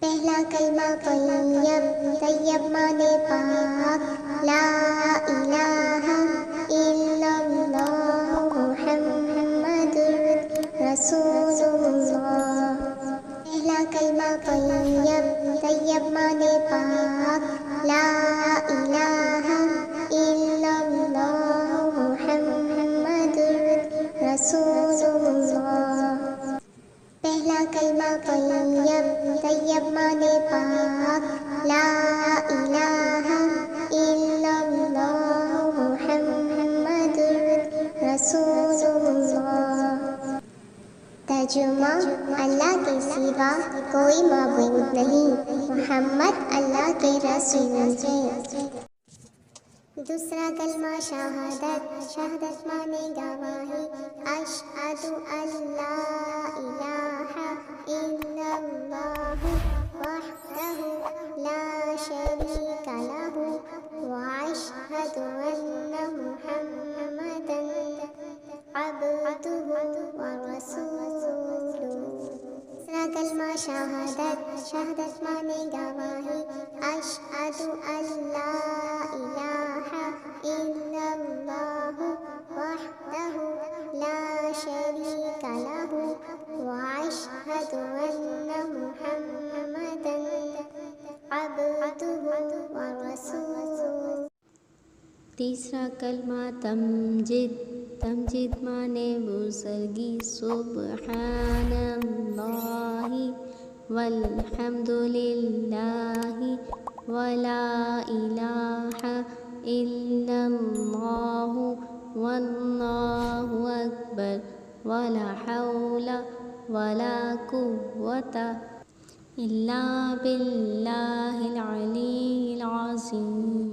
پہلا کلمہ طیب، طیب مانے پاک، لا الہ الا اللہ محمد رسول اللہ۔ پہلا کلمہ طیب، طیب مانے پاک، لا الہ الا اللہ محمد رسول اللہ۔ پہلا کلمہ طیب، طیب مانے پاک، لا الہ الا اللہ محمد رسول اللہ۔ ترجمہ: اللہ کے سوا کوئی معبود نہیں، محمد اللہ کے رسول ہیں۔ دوسرا کلمہ شہادت، شہادت مانے گواہی، اشہد ان لا الہ الا اللہ وحدہ لا شریک لہ واشہد ان محمدا عبدہ ورسولہ۔ تیسرا کلمہ شہادت، شہادت مانے گواہی، اشہد ان لا الہ الا اللہ وحدہ لا شریک لہ واشہد ان محمدا عبدہ ورسولہ۔ تیسرا کلمہ تمجید، تمجید مانے بزرگی، سبحان اللہ والحمد للہ ولا الہ الا اللہ واللہ اکبر ولا حول ولا قوة الا باللہ